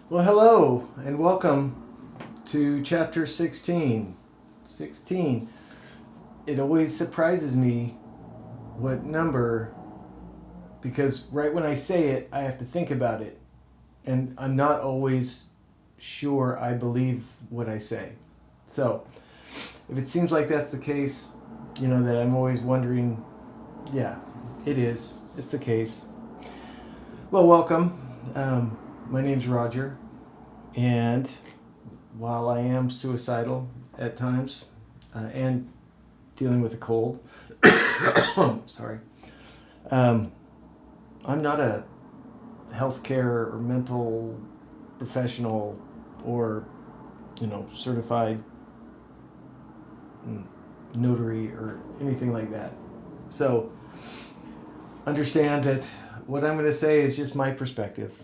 Well, hello and welcome to chapter 16. 16. It always surprises me what number, because right when I say it, I have to think about it. And I'm not always sure I believe what I say. So, if it seems like that's the case, that I'm always wondering, yeah, it is. It's the case. Well, welcome. My name's Roger. And while I am suicidal at times and dealing with a cold, sorry, um, I'm not a healthcare or mental professional or, certified notary or anything like that. So understand that what I'm going to say is just my perspective.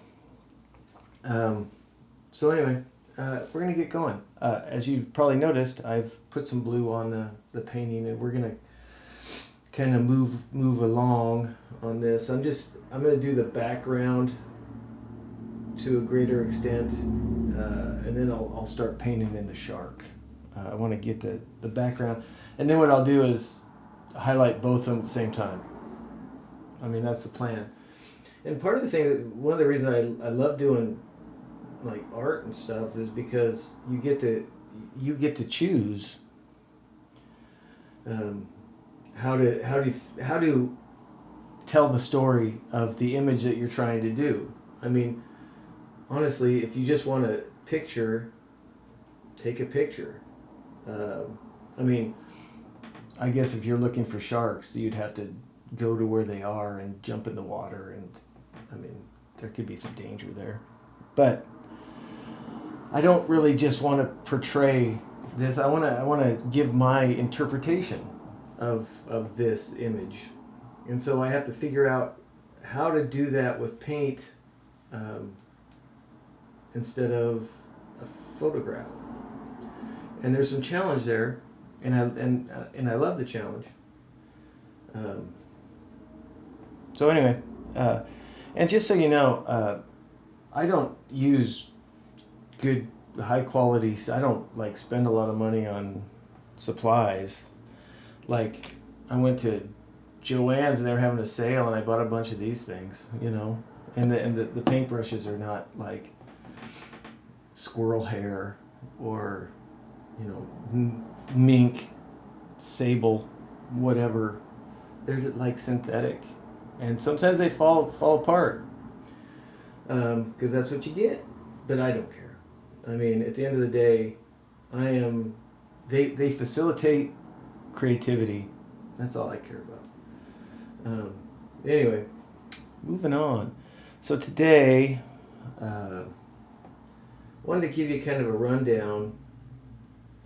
So anyway, we're gonna get going. As you've probably noticed, I've put some blue on the painting, and we're gonna kind of move along on this. I'm gonna do the background to a greater extent, and then I'll start painting in the shark. I want to get the background, and then what I'll do is highlight both of them at the same time. I mean, that's the plan. And part of the thing, one of the reasons I love doing like art and stuff is because you get to choose how to tell the story of the image that you're trying to do. I mean, honestly, if you just want a picture, take a picture. I mean, I guess if you're looking for sharks, you'd have to go to where they are and jump in the water, and I mean, there could be some danger there. But I don't really just want to portray this. I want to give my interpretation of this image, and so I have to figure out how to do that with paint instead of a photograph. And there's some challenge there, and I love the challenge. Um, so anyway, and just so you know, I don't use good high quality. I don't like spend a lot of money on supplies. Like I went to Joann's and they were having a sale, and I bought a bunch of these things, and the paintbrushes are not like squirrel hair or mink, sable, whatever. They're like synthetic, and sometimes they fall apart because that's what you get. But I don't care. I mean, at the end of the day, I am. They facilitate creativity. That's all I care about. Anyway, moving on. So today, wanted to give you kind of a rundown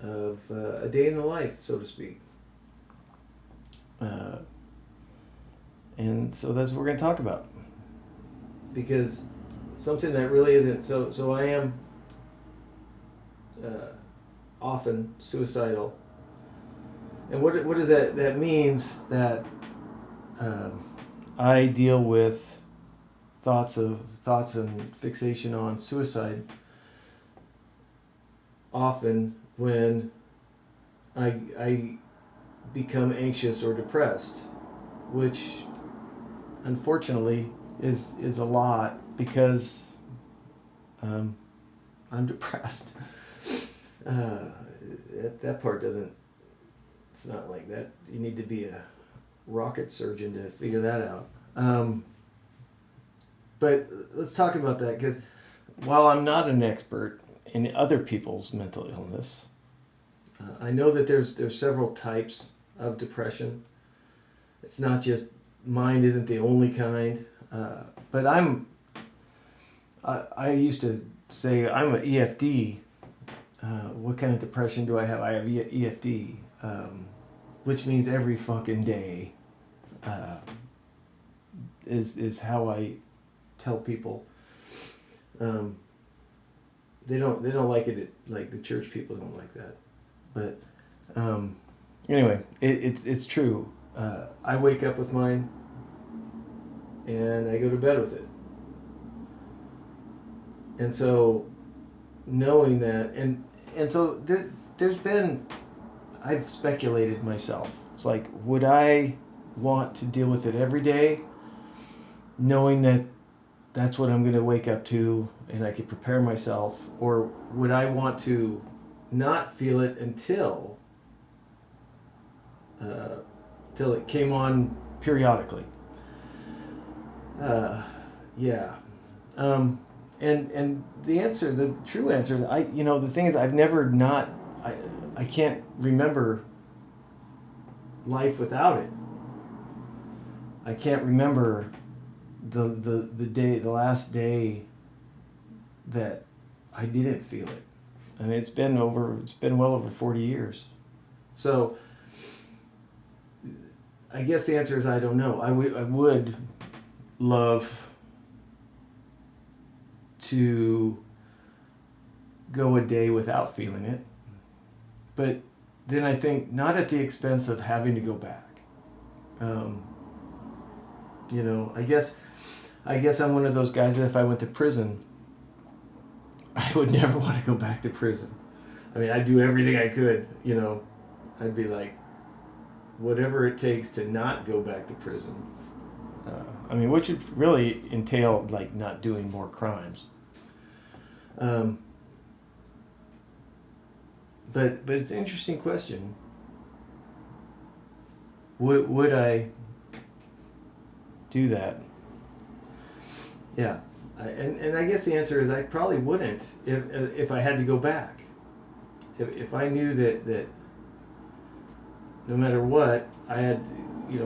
of a day in the life, so to speak. And so that's what we're going to talk about. Because something that really isn't so I am often suicidal, and what does that means that I deal with thoughts and fixation on suicide often when I become anxious or depressed, which unfortunately is a lot because I'm depressed. That part doesn't. It's not like that. You need to be a rocket surgeon to figure that out. But let's talk about that, because while I'm not an expert in other people's mental illness, I know that there's several types of depression. It's not just mine isn't the only kind. But I used to say I'm an EFD. What kind of depression do I have? I have EFD, which means every fucking day is how I tell people. They don't like it, like the church people don't like that. But anyway, it's true. I wake up with mine, and I go to bed with it. And so knowing that, and so there's been, I've speculated myself. It's like, would I want to deal with it every day, knowing that that's what I'm going to wake up to and I could prepare myself? Or would I want to not feel it till it came on periodically? Yeah. And the answer, the true answer, the thing is, I've never not, I can't remember life without it. I can't remember the last day that I didn't feel it. I mean, it's been well over 40 years. So I guess the answer is I don't know. I would love to go a day without feeling it, but then I think not at the expense of having to go back. I guess I'm one of those guys that if I went to prison, I would never want to go back to prison. I mean, I'd do everything I could, I'd be like, whatever it takes to not go back to prison. Which would really entail like not doing more crimes. But it's an interesting question. Would I do that? Yeah, and I guess the answer is I probably wouldn't if I had to go back. If I knew that no matter what I had,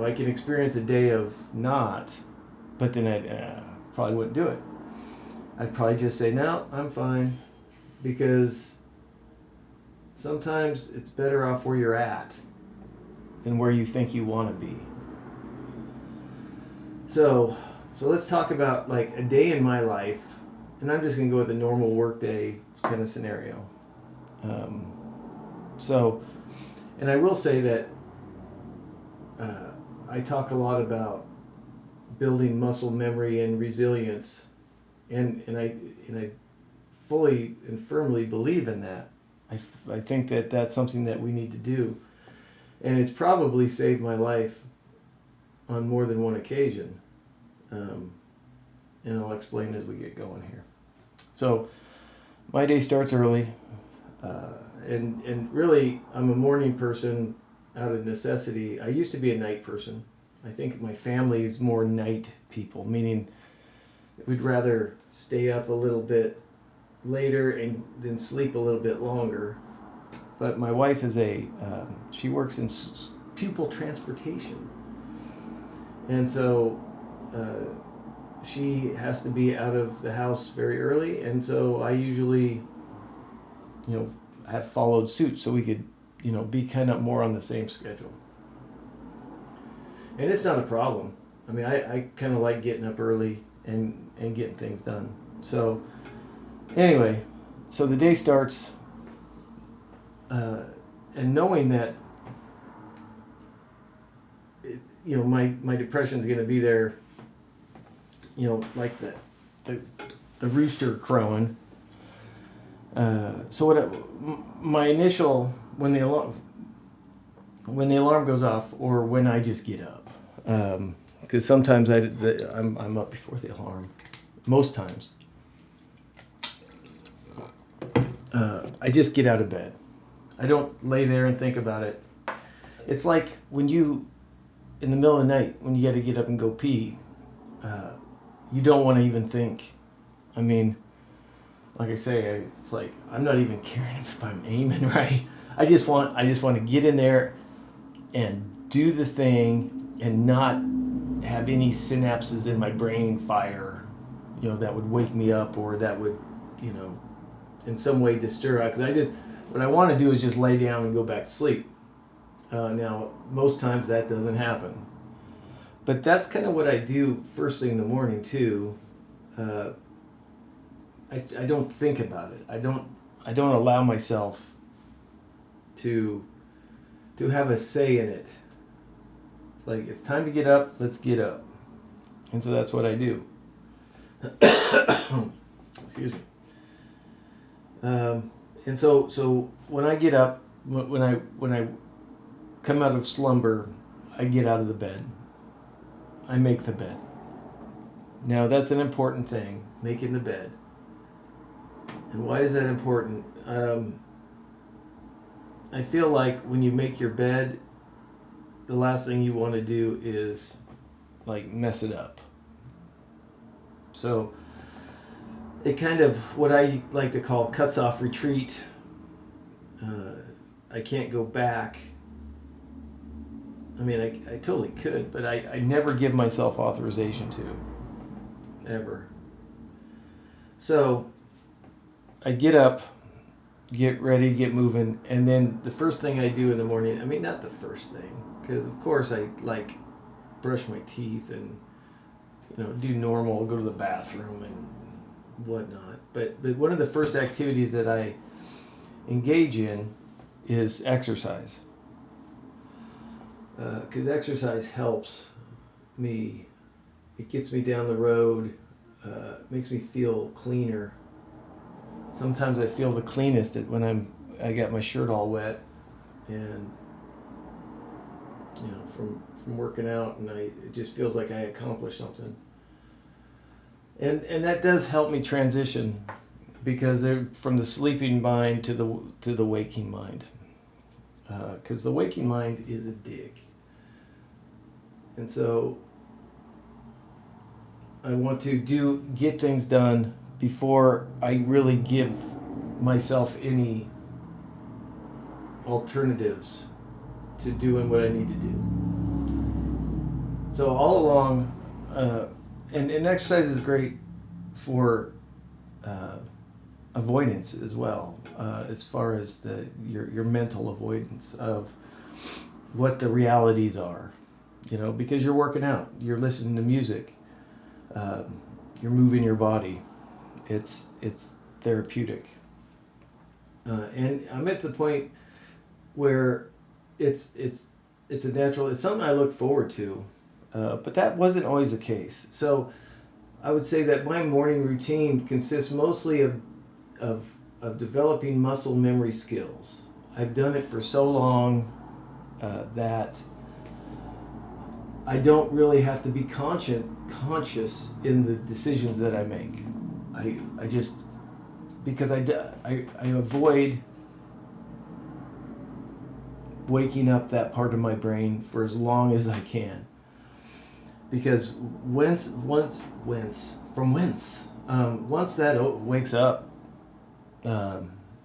I can experience a day of not, but then I probably wouldn't do it. I'd probably just say, no, I'm fine, because sometimes it's better off where you're at than where you think you want to be. So let's talk about like a day in my life, and I'm just going to go with a normal work day kind of scenario. And I will say that I talk a lot about building muscle memory and resilience, and I fully and firmly believe in that. I think that that's something that we need to do, and it's probably saved my life on more than one occasion. And I'll explain as we get going here. So my day starts early, and really I'm a morning person out of necessity. I used to be a night person. I think my family is more night people, meaning we'd rather stay up a little bit later and then sleep a little bit longer. But my wife is she works in pupil transportation, and so she has to be out of the house very early, and so I usually have followed suit so we could be kind of more on the same schedule. And it's not a problem. I mean, I kind of like getting up early and getting things done. So anyway, so the day starts, and knowing that my depression's going to be there, like the rooster crowing. So my initial, when the alarm goes off, or when I just get up, because sometimes I'm up before the alarm. Most times, I just get out of bed. I don't lay there and think about it. It's like when you, in the middle of the night, when you got to get up and go pee, you don't want to even think. I mean, like I say, it's like I'm not even caring if I'm aiming right. I just want to get in there and do the thing and not have any synapses in my brain fire, that would wake me up, or that would, in some way disturb. Because what I want to do is just lay down and go back to sleep. Now, most times that doesn't happen, but that's kind of what I do first thing in the morning too. I don't think about it. I don't allow myself to have a say in it. It's like, it's time to get up, let's get up. And so that's what I do. Excuse me. And so when I get up, when I come out of slumber, I get out of the bed. I make the bed. Now that's an important thing, making the bed. And why is that important? I feel like when you make your bed, the last thing you want to do is like mess it up. So it kind of, what I like to call, cuts off retreat. I can't go back. I mean, I totally could, but I never give myself authorization to, ever. So I get up, get ready, get moving, and then the first thing I do in the morning, I mean, not the first thing, because of course I like brush my teeth and, do normal, go to the bathroom and whatnot. But one of the first activities that I engage in is exercise. Because exercise helps me. It gets me down the road, makes me feel cleaner. Sometimes I feel the cleanest when I got my shirt all wet, and from working out, and it just feels like I accomplished something. And that does help me transition, because they're from the sleeping mind to the waking mind. Because the waking mind is a dick. And so I want to get things done before I really give myself any alternatives to doing what I need to do. So all along, and exercise is great for avoidance as well, as far as your mental avoidance of what the realities are. Because you're working out, you're listening to music, you're moving your body. It's therapeutic, and I'm at the point where it's a natural. It's something I look forward to, but that wasn't always the case. So I would say that my morning routine consists mostly of developing muscle memory skills. I've done it for so long that I don't really have to be conscious in the decisions that I make. I just, because I avoid waking up that part of my brain for as long as I can. Because once that wakes up,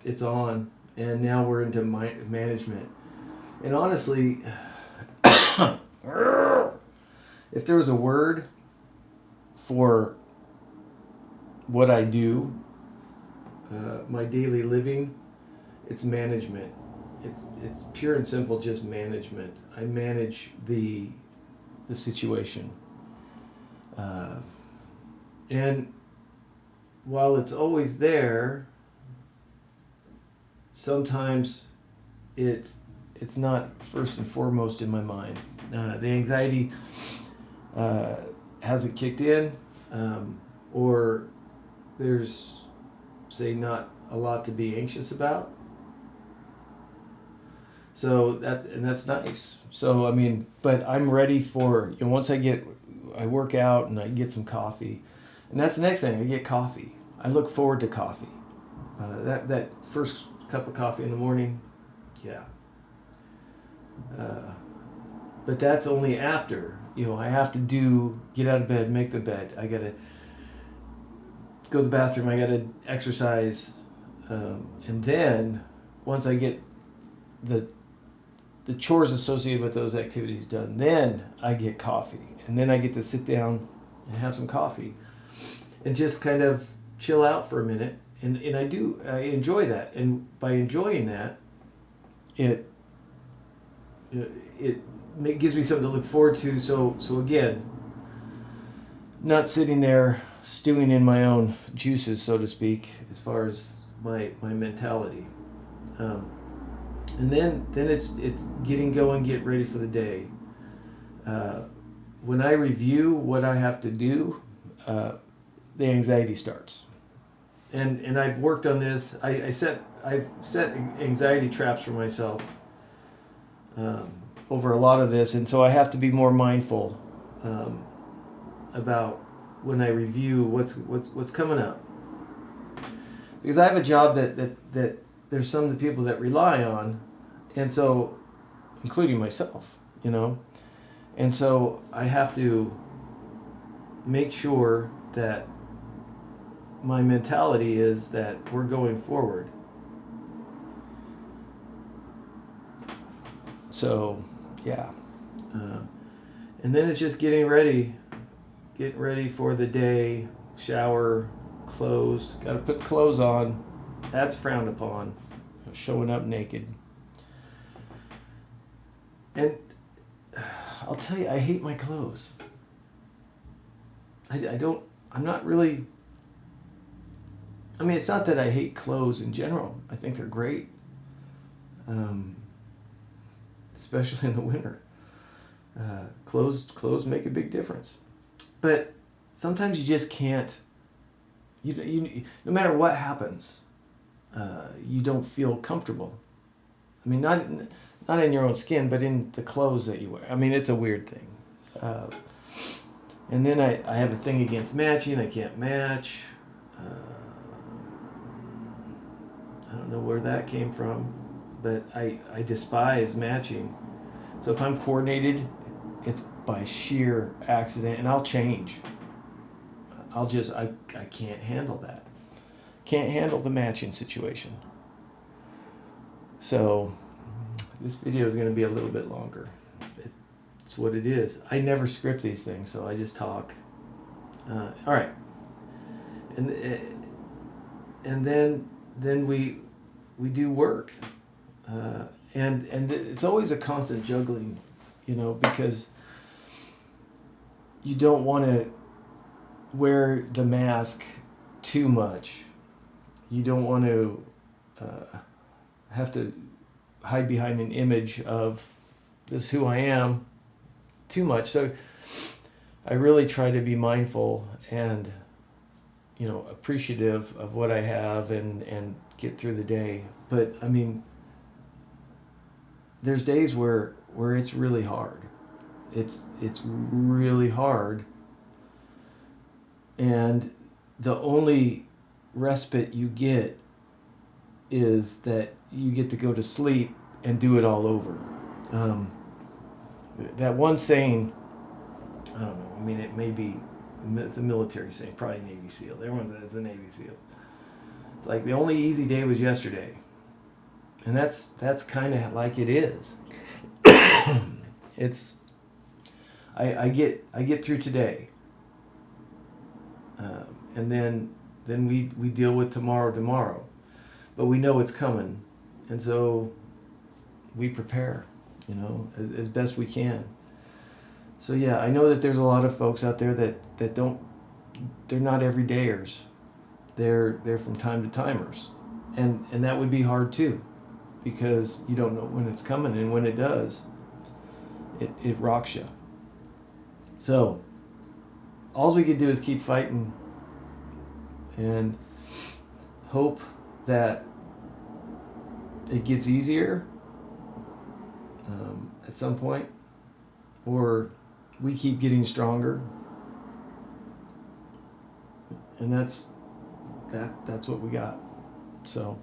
it's on, and now we're into management. And honestly, if there was a word for what I do, my daily living, it's management. It's pure and simple, just management. I manage the situation, and while it's always there, sometimes it's not first and foremost in my mind. The anxiety hasn't kicked in, or there's, say, not a lot to be anxious about. So that's nice. So I mean, but I'm ready for, once I work out and I get some coffee, and that's the next thing. I get coffee. I look forward to coffee. That first cup of coffee in the morning, yeah. But that's only after, I have to get out of bed, make the bed. I gotta go to the bathroom. I gotta exercise, and then once I get the chores associated with those activities done, then I get coffee, and then I get to sit down and have some coffee and just kind of chill out for a minute. And I enjoy that, and by enjoying that, it gives me something to look forward to. So again, not sitting there stewing in my own juices, so to speak, as far as my mentality. And then it's getting going, get ready for the day. When I review what I have to do, the anxiety starts. and I've worked on this. I've set anxiety traps for myself over a lot of this, and so I have to be more mindful about when I review what's coming up, because I have a job that there's some of the people that rely on, and so including myself, and so I have to make sure that my mentality is that we're going forward. So, yeah. And then it's just getting ready for the day, shower, clothes. Got to put clothes on. That's frowned upon. Showing up naked. And I'll tell you, I hate my clothes. I'm not really, it's not that I hate clothes in general. I think they're great. Especially in the winter. Clothes make a big difference. But sometimes you just can't, no matter what happens, you don't feel comfortable. Not in your own skin, but in the clothes that you wear. It's a weird thing. And then I have a thing against matching. I can't match. I don't know where that came from, but I despise matching. So if I'm coordinated, it's by sheer accident, and I'll change. I can't handle that. Can't handle the matching situation. So this video is going to be a little bit longer. It's what it is. I never script these things, so I just talk. All right. And then we do work. And it's always a constant juggling, because you don't want to wear the mask too much. You don't want to have to hide behind an image of this is who I am too much. So I really try to be mindful and appreciative of what I have and get through the day. But there's days where it's really hard. It's really hard. And the only respite you get is that you get to go to sleep and do it all over. That one saying, I don't know, it's a military saying, probably Navy SEAL. Everyone says it's a Navy SEAL. It's like the only easy day was yesterday. And that's kind of like it is. It's I get through today, and then we deal with tomorrow, but we know it's coming, and so we prepare, as best we can. So yeah, I know that there's a lot of folks out there that they're not everydayers, they're from time to timers, and that would be hard too. Because you don't know when it's coming, and when it does, it rocks you. So, all we can do is keep fighting and hope that it gets easier at some point, or we keep getting stronger, and that's what we got. So.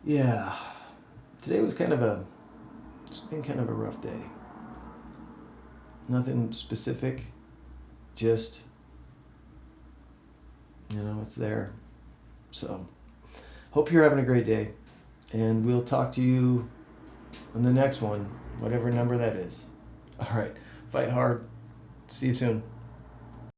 Yeah, today was it's been kind of a rough day. Nothing specific, just, it's there. So, hope you're having a great day, and we'll talk to you on the next one, whatever number that is. All right, fight hard. See you soon.